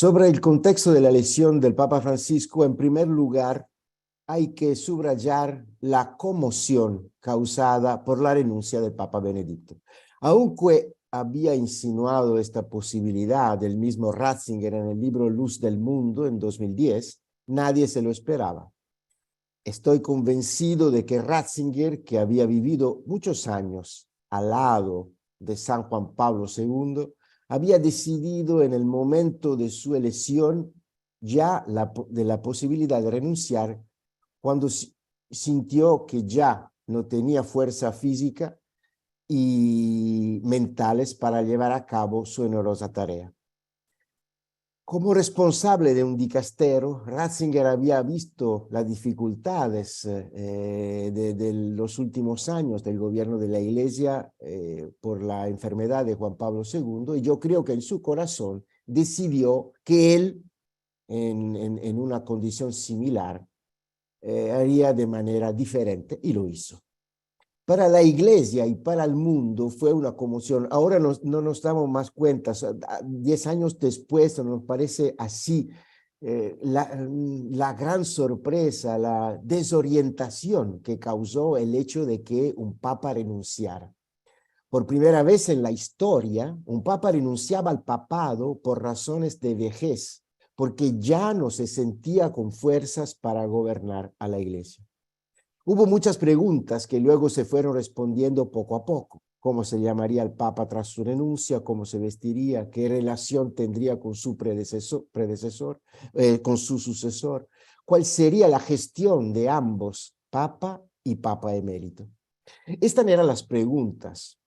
Sobre el contexto de la elección del Papa Francisco, en primer lugar, hay que subrayar la conmoción causada por la renuncia del Papa Benedicto. Aunque había insinuado esta posibilidad del mismo Ratzinger en el libro Luz del Mundo en 2010, nadie se lo esperaba. Estoy convencido de que Ratzinger, que había vivido muchos años al lado de San Juan Pablo II, había decidido en el momento de su elección ya de la posibilidad de renunciar cuando sintió que ya no tenía fuerza física y mentales para llevar a cabo su onerosa tarea. Como responsable de un dicastero, Ratzinger había visto las dificultades de los últimos años del gobierno de la Iglesia por la enfermedad de Juan Pablo II, y yo creo que en su corazón decidió que él, en una condición similar, haría de manera diferente, y lo hizo. Para la Iglesia y para el mundo fue una conmoción. Ahora no nos damos más cuenta. 10 años después nos parece así la gran sorpresa, la desorientación que causó el hecho de que un papa renunciara. Por primera vez en la historia, un papa renunciaba al papado por razones de vejez, porque ya no se sentía con fuerzas para gobernar a la Iglesia. Hubo muchas preguntas que luego se fueron respondiendo poco a poco. ¿Cómo se llamaría el Papa tras su renuncia? ¿Cómo se vestiría? ¿Qué relación tendría con su con su sucesor? ¿Cuál sería la gestión de ambos, Papa y Papa emérito? Estas eran las preguntas.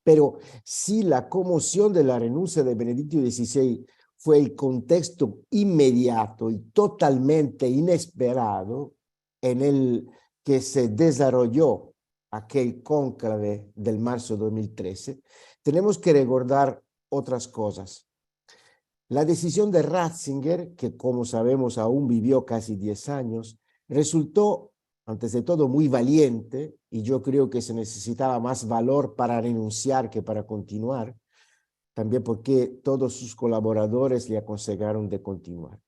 Pero si la conmoción de la renuncia de Benedicto XVI fue el contexto inmediato y totalmente inesperado en el que se desarrolló aquel cónclave del marzo de 2013, tenemos que recordar otras cosas. La decisión de Ratzinger, que como sabemos aún vivió casi 10 años, resultó, antes de todo, muy valiente, y yo creo que se necesitaba más valor para renunciar que para continuar, también porque todos sus colaboradores le aconsejaron de continuar.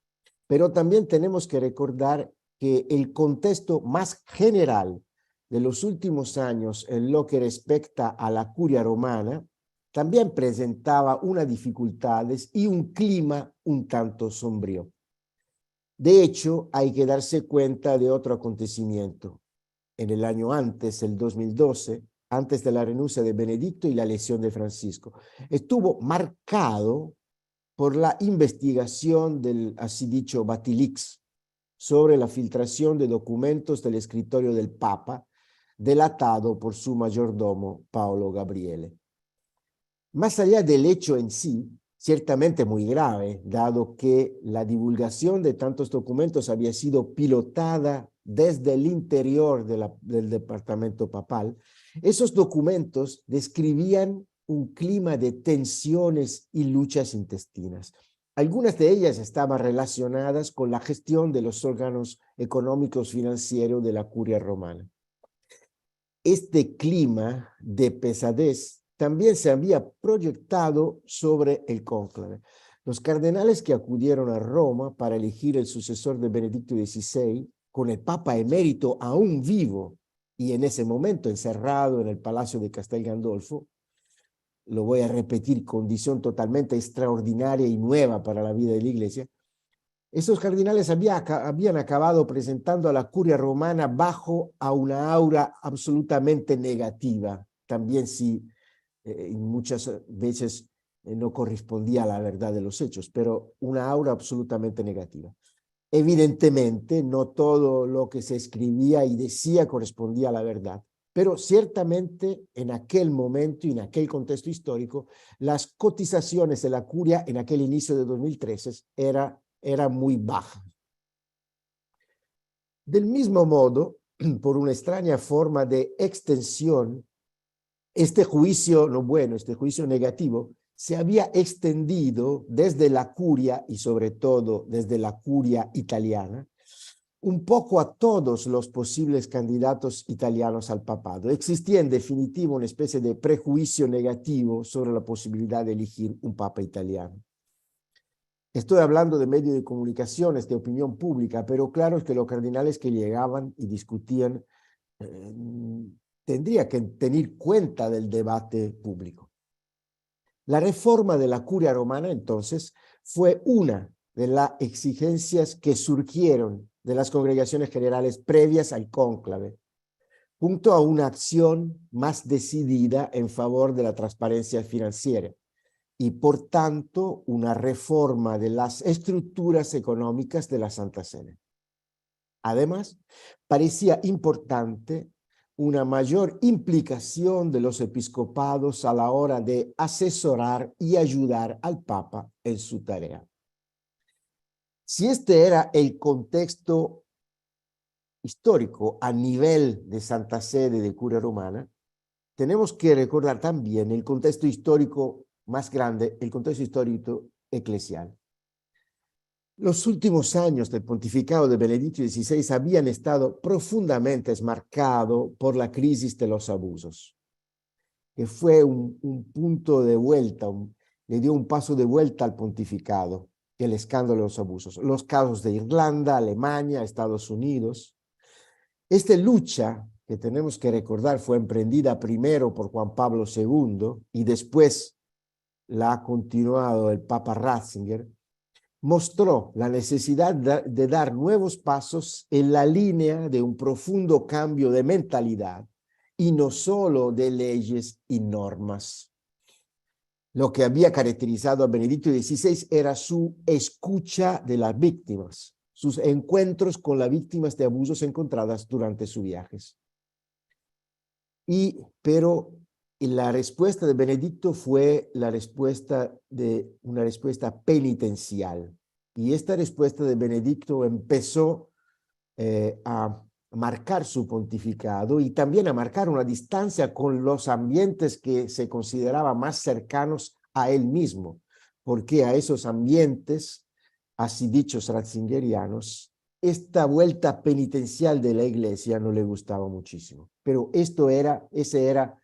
Pero también tenemos que recordar que el contexto más general de los últimos años en lo que respecta a la curia romana también presentaba unas dificultades y un clima un tanto sombrío. De hecho, hay que darse cuenta de otro acontecimiento. En el año antes, el 2012, antes de la renuncia de Benedicto y la elección de Francisco, estuvo marcado por la investigación del así dicho Batilix sobre la filtración de documentos del escritorio del Papa, delatado por su mayordomo Paolo Gabriele. Más allá del hecho en sí, ciertamente muy grave, dado que la divulgación de tantos documentos había sido pilotada desde el interior del departamento papal, esos documentos describían un clima de tensiones y luchas intestinas. Algunas de ellas estaban relacionadas con la gestión de los órganos económicos financieros de la curia romana. Este clima de pesadez también se había proyectado sobre el cónclave. Los cardenales que acudieron a Roma para elegir el sucesor de Benedicto XVI, con el Papa emérito aún vivo y en ese momento encerrado en el Palacio de Castel Gandolfo, lo voy a repetir, condición totalmente extraordinaria y nueva para la vida de la Iglesia, esos cardinales habían acabado presentando a la curia romana bajo a una aura absolutamente negativa, también si muchas veces no correspondía a la verdad de los hechos, pero una aura absolutamente negativa. Evidentemente, no todo lo que se escribía y decía correspondía a la verdad, pero ciertamente en aquel momento y en aquel contexto histórico, las cotizaciones de la curia en aquel inicio de 2013 era muy baja. Del mismo modo, por una extraña forma de extensión, este juicio no bueno, este juicio negativo, se había extendido desde la curia y sobre todo desde la curia italiana, un poco a todos los posibles candidatos italianos al papado. Existía en definitiva una especie de prejuicio negativo sobre la posibilidad de elegir un papa italiano. Estoy hablando de medios de comunicaciones, de opinión pública, pero claro es que los cardenales que llegaban y discutían tendría que tener cuenta del debate público. La reforma de la curia romana, entonces, fue una de las exigencias que surgieron de las congregaciones generales previas al cónclave, junto a una acción más decidida en favor de la transparencia financiera y, por tanto, una reforma de las estructuras económicas de la Santa Sede. Además, parecía importante una mayor implicación de los episcopados a la hora de asesorar y ayudar al Papa en su tarea. Si este era el contexto histórico a nivel de Santa Sede de Curia Romana, tenemos que recordar también el contexto histórico más grande, el contexto histórico eclesial. Los últimos años del pontificado de Benedicto XVI habían estado profundamente marcados por la crisis de los abusos, que fue un punto de vuelta, le dio un paso de vuelta al pontificado, el escándalo de los abusos. Los casos de Irlanda, Alemania, Estados Unidos. Esta lucha, que tenemos que recordar, fue emprendida primero por Juan Pablo II y después la ha continuado el Papa Ratzinger, mostró la necesidad de dar nuevos pasos en la línea de un profundo cambio de mentalidad y no solo de leyes y normas. Lo que había caracterizado a Benedicto XVI era su escucha de las víctimas, sus encuentros con las víctimas de abusos encontradas durante sus viajes. Pero la respuesta de Benedicto fue una respuesta penitencial. Y esta respuesta de Benedicto empezó a marcar su pontificado y también a marcar una distancia con los ambientes que se consideraban más cercanos a él mismo, porque a esos ambientes, así dichos ratzingerianos, esta vuelta penitencial de la iglesia no le gustaba muchísimo. Pero ese era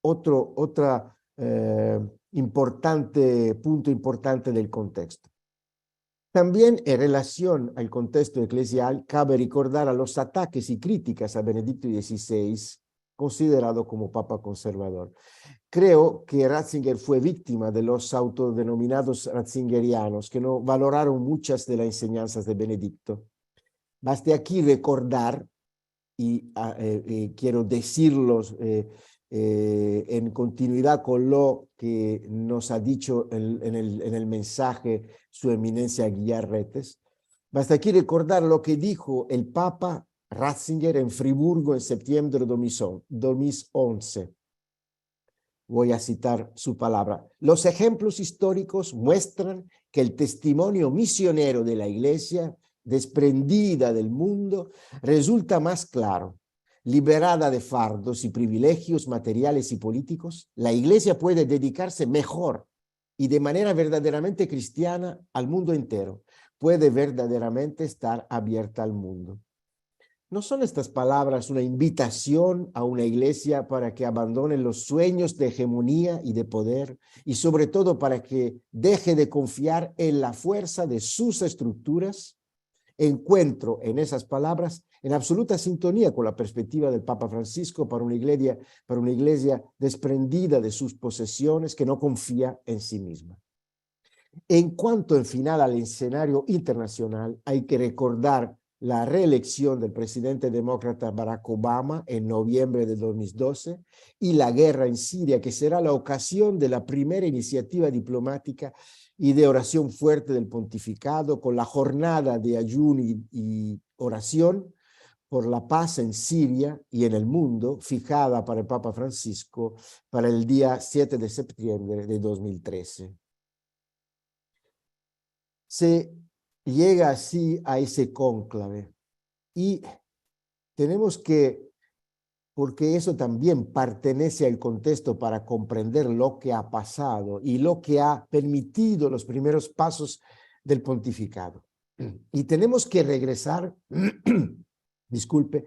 otro punto importante del contexto. También en relación al contexto eclesial, cabe recordar a los ataques y críticas a Benedicto XVI, considerado como papa conservador. Creo que Ratzinger fue víctima de los autodenominados ratzingerianos, que no valoraron muchas de las enseñanzas de Benedicto. Basta aquí recordar, y quiero decirlos en continuidad con lo que nos ha dicho en el mensaje su eminencia Guillar Retes. Basta aquí recordar lo que dijo el Papa Ratzinger en Friburgo en septiembre de 2011. Voy a citar su palabra. Los ejemplos históricos muestran que el testimonio misionero de la Iglesia, desprendida del mundo, resulta más claro. Liberada de fardos y privilegios materiales y políticos, la Iglesia puede dedicarse mejor y de manera verdaderamente cristiana al mundo entero. Puede verdaderamente estar abierta al mundo. ¿No son estas palabras una invitación a una iglesia para que abandone los sueños de hegemonía y de poder y sobre todo para que deje de confiar en la fuerza de sus estructuras? Encuentro en esas palabras en absoluta sintonía con la perspectiva del Papa Francisco para una iglesia desprendida de sus posesiones que no confía en sí misma. En cuanto, en final, al escenario internacional, hay que recordar la reelección del presidente demócrata Barack Obama en noviembre de 2012 y la guerra en Siria, que será la ocasión de la primera iniciativa diplomática y de oración fuerte del pontificado, con la jornada de ayuno y oración por la paz en Siria y en el mundo, fijada para el Papa Francisco para el día 7 de septiembre de 2013. Se llega así a ese cónclave y tenemos que, porque eso también pertenece al contexto para comprender lo que ha pasado y lo que ha permitido los primeros pasos del pontificado. Y tenemos que regresar, disculpe,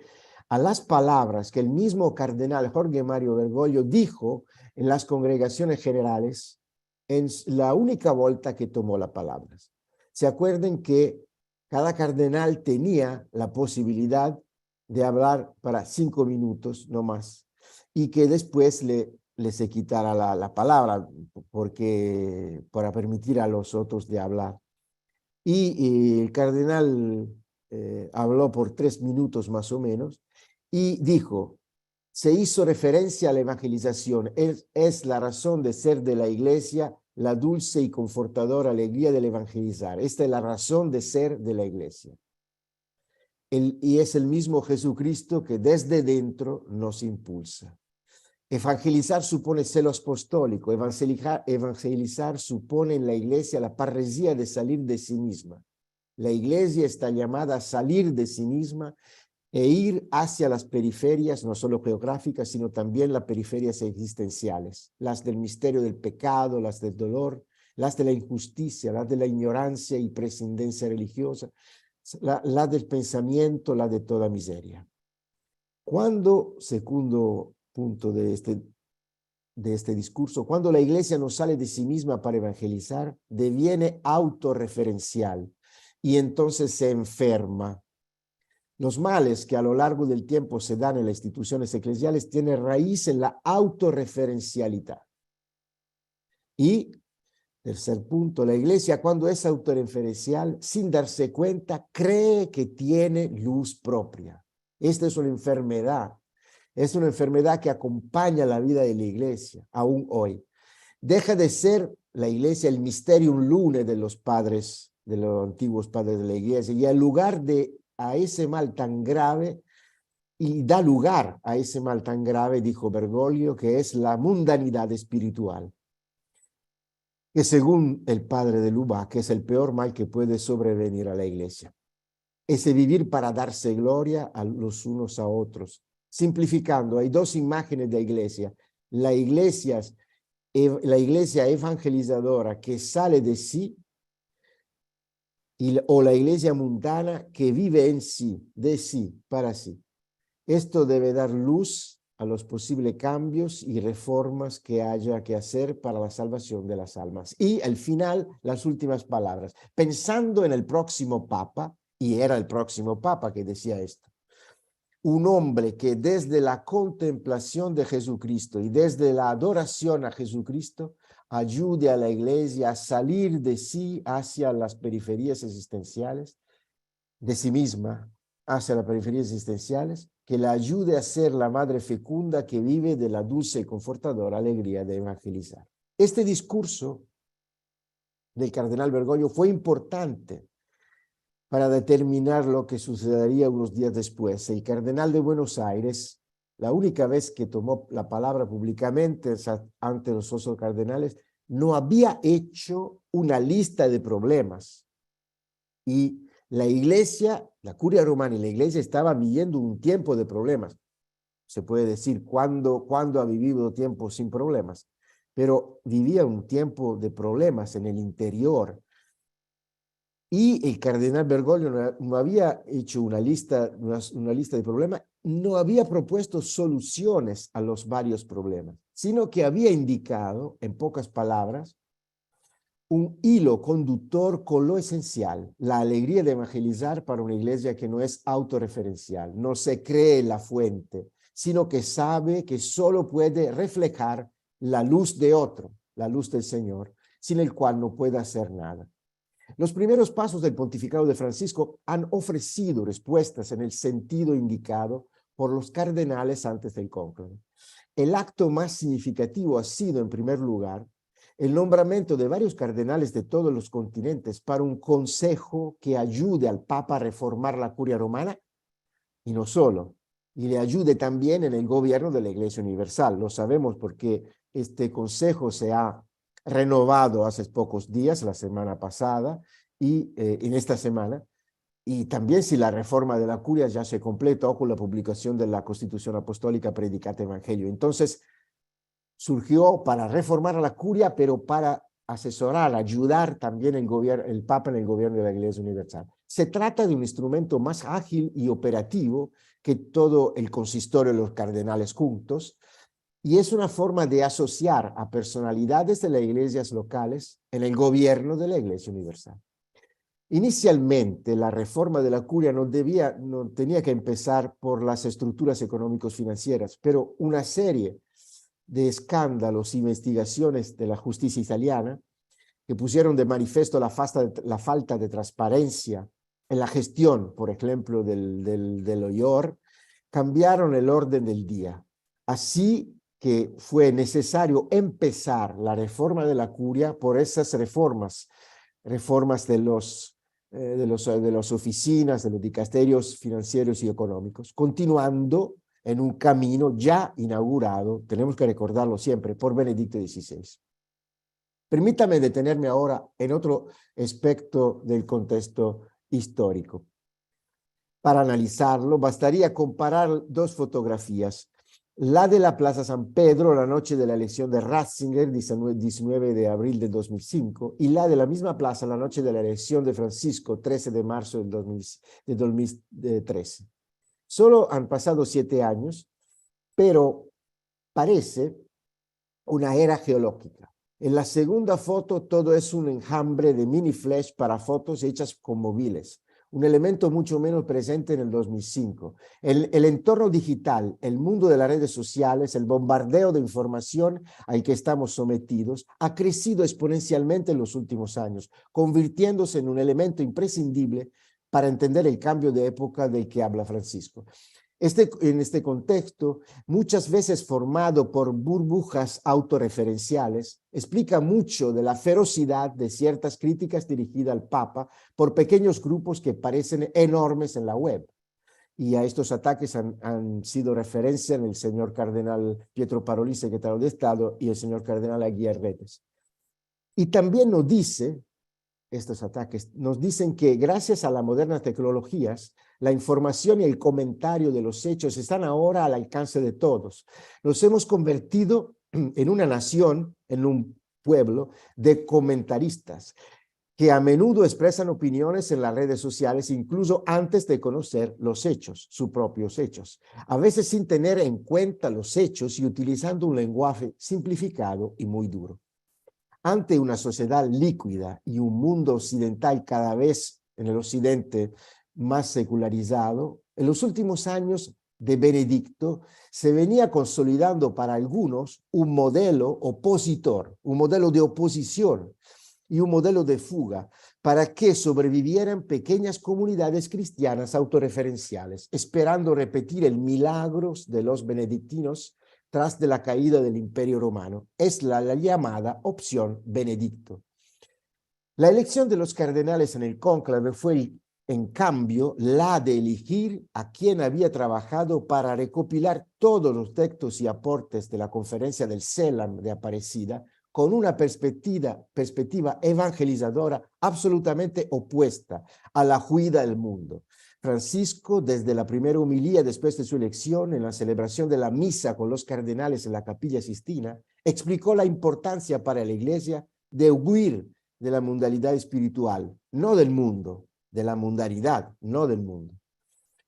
a las palabras que el mismo cardenal Jorge Mario Bergoglio dijo en las congregaciones generales en la única vuelta que tomó las palabras. Se acuerden que cada cardenal tenía la posibilidad de hablar para 5 minutos, no más, y que después le se quitara la palabra para permitir a los otros de hablar. Y el cardenal habló por 3 minutos más o menos y dijo, se hizo referencia a la evangelización, es la razón de ser de la iglesia, la dulce y confortadora alegría del evangelizar. Esta es la razón de ser de la iglesia. Y es el mismo Jesucristo que desde dentro nos impulsa. Evangelizar supone celo apostólico, evangelizar supone en la iglesia la parresía de salir de sí misma. La iglesia está llamada a salir de sí misma e ir hacia las periferias, no solo geográficas, sino también las periferias existenciales, las del misterio del pecado, las del dolor, las de la injusticia, las de la ignorancia y prescindencia religiosa, la del pensamiento, la de toda miseria. Cuando, segundo punto de este discurso, cuando la iglesia no sale de sí misma para evangelizar, deviene autorreferencial y entonces se enferma. Los males que a lo largo del tiempo se dan en las instituciones eclesiales tienen raíz en la autorreferencialidad. Y, tercer punto, la iglesia cuando es autorreferencial, sin darse cuenta, cree que tiene luz propia. Esta es una enfermedad que acompaña la vida de la iglesia, aún hoy. Deja de ser la iglesia el mysterium lunae de los padres, de los antiguos padres de la iglesia, y al lugar a ese mal tan grave, y da lugar a ese mal tan grave, dijo Bergoglio, que es la mundanidad espiritual, que según el padre de Lubac es el peor mal que puede sobrevenir a la iglesia. Ese vivir para darse gloria a los unos a otros. Simplificando, hay dos imágenes de iglesia. La iglesia evangelizadora que sale de sí o la iglesia mundana que vive en sí, de sí, para sí. Esto debe dar luz a los posibles cambios y reformas que haya que hacer para la salvación de las almas. Y al final, las últimas palabras. Pensando en el próximo Papa, y era el próximo Papa que decía esto, un hombre que desde la contemplación de Jesucristo y desde la adoración a Jesucristo ayude a la iglesia a salir de sí hacia las periferias existenciales, de sí misma hacia las periferias existenciales, que la ayude a ser la madre fecunda que vive de la dulce y confortadora alegría de evangelizar. Este discurso del cardenal Bergoglio fue importante para determinar lo que sucedería unos días después. El cardenal de Buenos Aires, la única vez que tomó la palabra públicamente ante los otros cardenales, no había hecho una lista de problemas. Y la iglesia, la curia romana y la iglesia estaban viviendo un tiempo de problemas. Se puede decir cuándo ha vivido tiempo sin problemas, pero vivía un tiempo de problemas en el interior. Y el cardenal Bergoglio no había hecho una lista de problemas, no había propuesto soluciones a los varios problemas, sino que había indicado, en pocas palabras, un hilo conductor con lo esencial, la alegría de evangelizar para una iglesia que no es autorreferencial, no se cree la fuente, sino que sabe que solo puede reflejar la luz de otro, la luz del Señor, sin el cual no puede hacer nada. Los primeros pasos del pontificado de Francisco han ofrecido respuestas en el sentido indicado por los cardenales antes del cónclave. El acto más significativo ha sido, en primer lugar, el nombramiento de varios cardenales de todos los continentes para un consejo que ayude al Papa a reformar la curia romana, y no solo, y le ayude también en el gobierno de la Iglesia Universal. Lo sabemos porque este consejo se ha renovado hace pocos días, la semana pasada, y en esta semana, y también si la reforma de la curia ya se completó con la publicación de la Constitución Apostólica Predicata Evangelio. Entonces, surgió para reformar a la curia, pero para asesorar, ayudar también el Papa en el gobierno de la Iglesia Universal. Se trata de un instrumento más ágil y operativo que todo el consistorio de los cardenales juntos, y es una forma de asociar a personalidades de las iglesias locales en el gobierno de la Iglesia Universal. Inicialmente, la reforma de la curia no tenía que empezar por las estructuras económicos financieras, pero una serie de escándalos e investigaciones de la justicia italiana que pusieron de manifiesto la falta de transparencia en la gestión, por ejemplo, del OIOR, cambiaron el orden del día. Así que fue necesario empezar la reforma de la curia por esas reformas de las oficinas, de los dicasterios financieros y económicos, continuando en un camino ya inaugurado, tenemos que recordarlo siempre, por Benedicto XVI. Permítame detenerme ahora en otro aspecto del contexto histórico. Para analizarlo, bastaría comparar dos fotografías. La de la Plaza San Pedro, la noche de la elección de Ratzinger, 19 de abril de 2005, y la de la misma plaza, la noche de la elección de Francisco, 13 de marzo de 2013. Solo han pasado 7 años, pero parece una era geológica. En la segunda foto todo es un enjambre de mini flash para fotos hechas con móviles, un elemento mucho menos presente en el 2005. El entorno digital, el mundo de las redes sociales, el bombardeo de información al que estamos sometidos, ha crecido exponencialmente en los últimos años, convirtiéndose en un elemento imprescindible para entender el cambio de época del que habla Francisco. En este contexto, muchas veces formado por burbujas autorreferenciales, explica mucho de la ferocidad de ciertas críticas dirigidas al Papa por pequeños grupos que parecen enormes en la web. Y a estos ataques han sido referencia en el señor cardenal Pietro Parolin, secretario de Estado, y el señor cardenal Aguiar Retes. Y también nos dice, estos ataques nos dicen que gracias a las modernas tecnologías, la información y el comentario de los hechos están ahora al alcance de todos. Nos hemos convertido en una nación, en un pueblo de comentaristas que a menudo expresan opiniones en las redes sociales incluso antes de conocer los hechos, sus propios hechos, a veces sin tener en cuenta los hechos y utilizando un lenguaje simplificado y muy duro. Ante una sociedad líquida y un mundo occidental cada vez en el occidente más secularizado, en los últimos años de Benedicto se venía consolidando para algunos un modelo opositor, un modelo de oposición y un modelo de fuga para que sobrevivieran pequeñas comunidades cristianas autorreferenciales, esperando repetir el milagro de los benedictinos tras de la caída del Imperio Romano. Es la llamada opción Benedicto. La elección de los cardenales en el cónclave fue, en cambio, la de elegir a quien había trabajado para recopilar todos los textos y aportes de la conferencia del CELAM de Aparecida con una perspectiva evangelizadora absolutamente opuesta a la huida del mundo. Francisco, desde la primera homilía después de su elección, en la celebración de la misa con los cardenales en la Capilla Sistina, explicó la importancia para la Iglesia de huir de la mundanidad espiritual, no del mundo, de la mundanidad, no del mundo.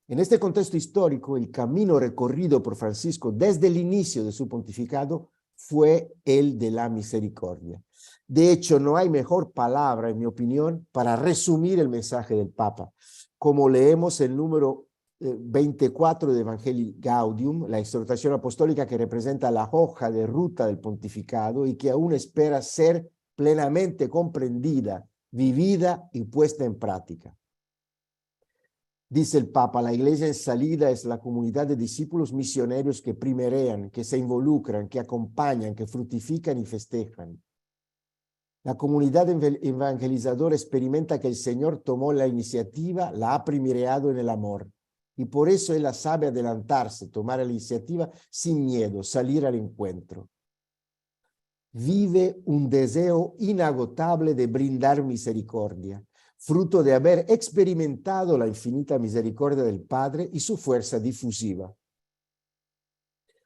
En este contexto histórico, el camino recorrido por Francisco desde el inicio de su pontificado fue el de la misericordia. De hecho, no hay mejor palabra, en mi opinión, para resumir el mensaje del Papa. Como leemos el número 24 de Evangelii Gaudium, la exhortación apostólica que representa la hoja de ruta del pontificado y que aún espera ser plenamente comprendida, vivida y puesta en práctica. Dice el Papa, la iglesia en salida es la comunidad de discípulos misioneros que primerean, que se involucran, que acompañan, que fructifican y festejan. La comunidad evangelizadora experimenta que el Señor tomó la iniciativa, la ha primereado en el amor. Y por eso Él la sabe adelantarse, tomar la iniciativa sin miedo, salir al encuentro. Vive un deseo inagotable de brindar misericordia, fruto de haber experimentado la infinita misericordia del Padre y su fuerza difusiva.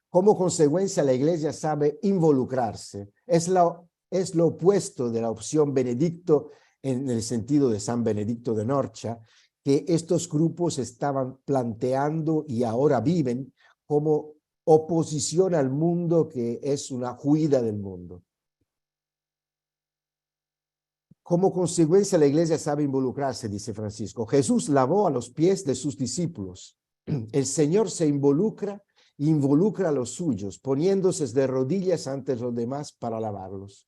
Como consecuencia, la Iglesia sabe involucrarse. Es lo opuesto de la opción Benedicto en el sentido de San Benedicto de Norcia, que estos grupos estaban planteando y ahora viven como oposición al mundo, que es una huida del mundo. Como consecuencia, la iglesia sabe involucrarse, dice Francisco. Jesús lavó a los pies de sus discípulos. El Señor se involucra a los suyos, poniéndose de rodillas ante los demás para lavarlos.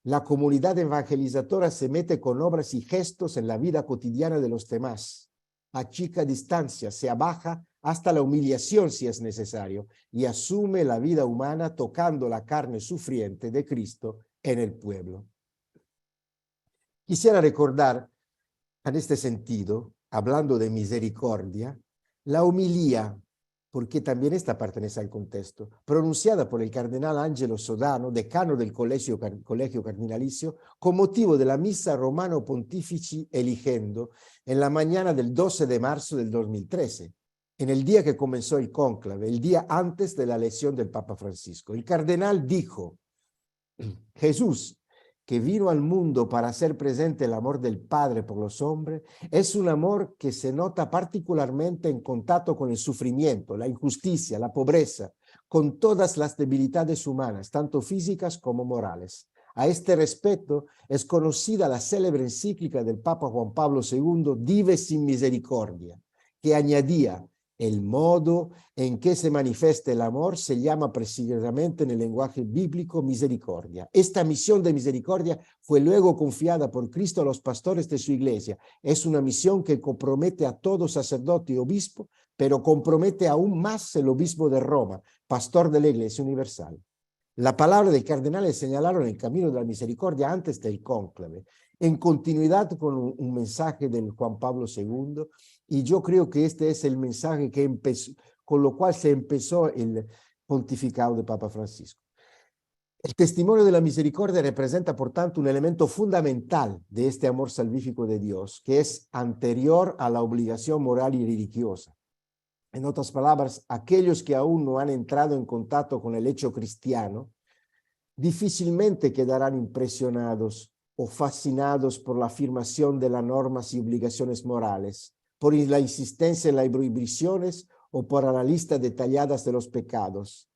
La comunidad evangelizadora se mete con obras y gestos en la vida cotidiana de los demás. Achica distancia, se abaja hasta la humillación si es necesario y asume la vida humana tocando la carne sufriente de Cristo en el pueblo. Quisiera recordar en este sentido, hablando de misericordia, la homilía, porque también esta pertenece al contexto, pronunciada por el cardenal Angelo Sodano, decano del Colegio Cardinalicio, con motivo de la misa Romano Pontifici Eligendo, en la mañana del 12 de marzo del 2013, en el día que comenzó el cónclave, el día antes de la elección del Papa Francisco. El cardenal dijo: Jesús, que vino al mundo para hacer presente el amor del Padre por los hombres, es un amor que se nota particularmente en contacto con el sufrimiento, la injusticia, la pobreza, con todas las debilidades humanas, tanto físicas como morales. A este respecto es conocida la célebre encíclica del Papa Juan Pablo II, Dive sin Misericordia, que añadía: el modo en que se manifiesta el amor se llama precisamente en el lenguaje bíblico misericordia. Esta misión de misericordia fue luego confiada por Cristo a los pastores de su iglesia. Es una misión que compromete a todo sacerdote y obispo, pero compromete aún más el obispo de Roma, pastor de la Iglesia Universal. La palabra del cardenal señalaron el camino de la misericordia antes del cónclave, en continuidad con un mensaje del Juan Pablo II, y yo creo que este es el mensaje que empezó, con lo cual se empezó el pontificado de Papa Francisco. El testimonio de la misericordia representa, por tanto, un elemento fundamental de este amor salvífico de Dios, que es anterior a la obligación moral y religiosa. En otras palabras, aquellos que aún no han entrado en contacto con el hecho cristiano, difícilmente quedarán impresionados o fascinados por la afirmación de las normas y obligaciones morales, por la insistencia en las prohibiciones o por la lista detallada de los pecados,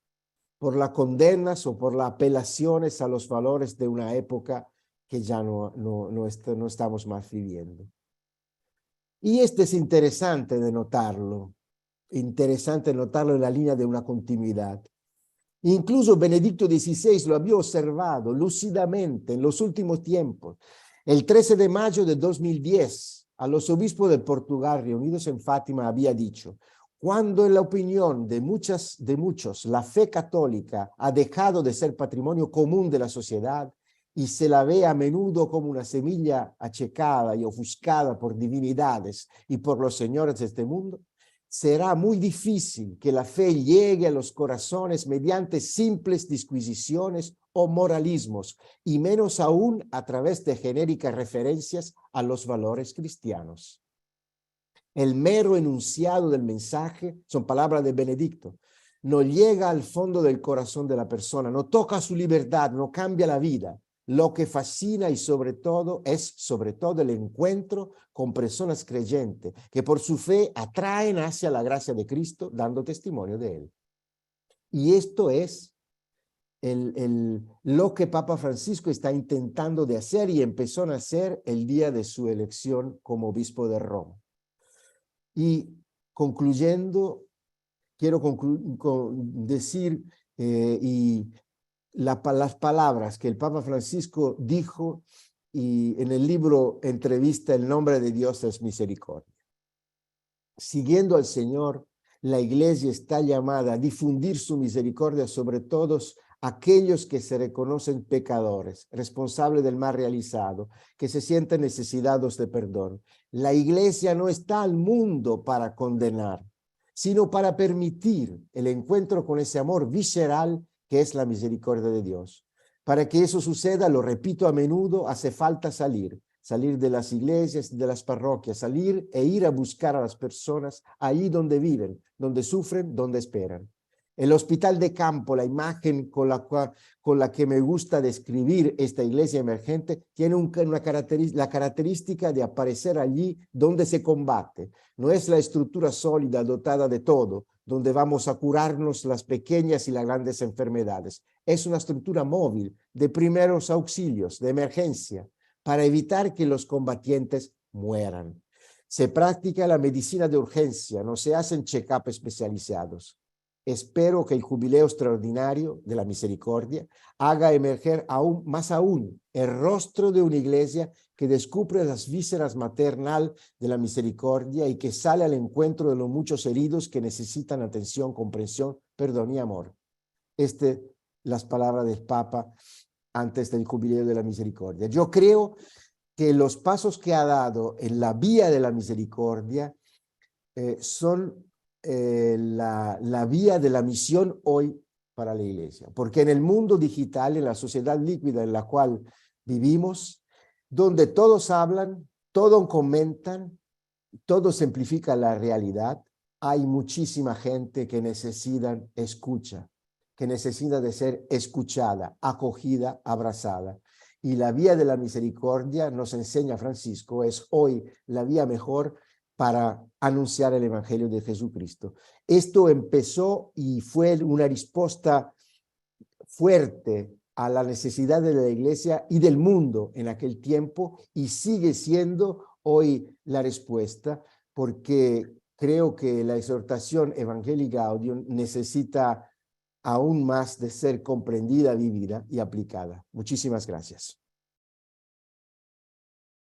por las condenas o por las apelaciones a los valores de una época que ya no estamos más viviendo. Y esto es interesante de notarlo en la línea de una continuidad. Incluso Benedicto XVI lo había observado lúcidamente en los últimos tiempos. El 13 de mayo de 2010, a los obispos de Portugal reunidos en Fátima había dicho: cuando en la opinión de muchos la fe católica ha dejado de ser patrimonio común de la sociedad y se la ve a menudo como una semilla achecada y ofuscada por divinidades y por los señores de este mundo, será muy difícil que la fe llegue a los corazones mediante simples disquisiciones o moralismos, y menos aún a través de genéricas referencias a los valores cristianos. El mero enunciado del mensaje, son palabras de Benedicto, no llega al fondo del corazón de la persona, no toca su libertad, no cambia la vida. Lo que fascina y sobre todo el encuentro con personas creyentes que por su fe atraen hacia la gracia de Cristo dando testimonio de él. Y esto es lo que Papa Francisco está intentando de hacer y empezó a hacer el día de su elección como obispo de Roma. Y concluyendo, quiero decir las palabras que el Papa Francisco dijo y en el libro Entrevista, el nombre de Dios es misericordia. Siguiendo al Señor, la Iglesia está llamada a difundir su misericordia sobre todos aquellos que se reconocen pecadores, responsables del mal realizado, que se sienten necesitados de perdón. La Iglesia no está al mundo para condenar, sino para permitir el encuentro con ese amor visceral que es la misericordia de Dios. Para que eso suceda, lo repito a menudo, hace falta salir de las iglesias, de las parroquias, salir e ir a buscar a las personas ahí donde viven, donde sufren, donde esperan. El hospital de campo, la imagen con la que me gusta describir esta iglesia emergente, tiene la característica de aparecer allí donde se combate. No es la estructura sólida dotada de todo, donde vamos a curarnos las pequeñas y las grandes enfermedades. Es una estructura móvil de primeros auxilios, de emergencia, para evitar que los combatientes mueran. Se practica la medicina de urgencia, no se hacen check-up especializados. Espero que el jubileo extraordinario de la misericordia haga emerger más aún el rostro de una iglesia que descubre las vísceras maternal de la misericordia y que sale al encuentro de los muchos heridos que necesitan atención, comprensión, perdón y amor. Las palabras del Papa antes del jubileo de la misericordia. Yo creo que los pasos que ha dado en la vía de la misericordia son la vía de la misión hoy para la iglesia, porque en el mundo digital, en la sociedad líquida en la cual vivimos, donde todos hablan, todos comentan, todo simplifica la realidad, hay muchísima gente que necesita escucha, que necesita de ser escuchada, acogida, abrazada. Y la vía de la misericordia, nos enseña Francisco, es hoy la vía mejor para anunciar el Evangelio de Jesucristo. Esto empezó y fue una respuesta fuerte a la necesidad de la iglesia y del mundo en aquel tiempo, y sigue siendo hoy la respuesta, porque creo que la exhortación Evangelii Gaudium necesita aún más de ser comprendida, vivida y aplicada. Muchísimas gracias.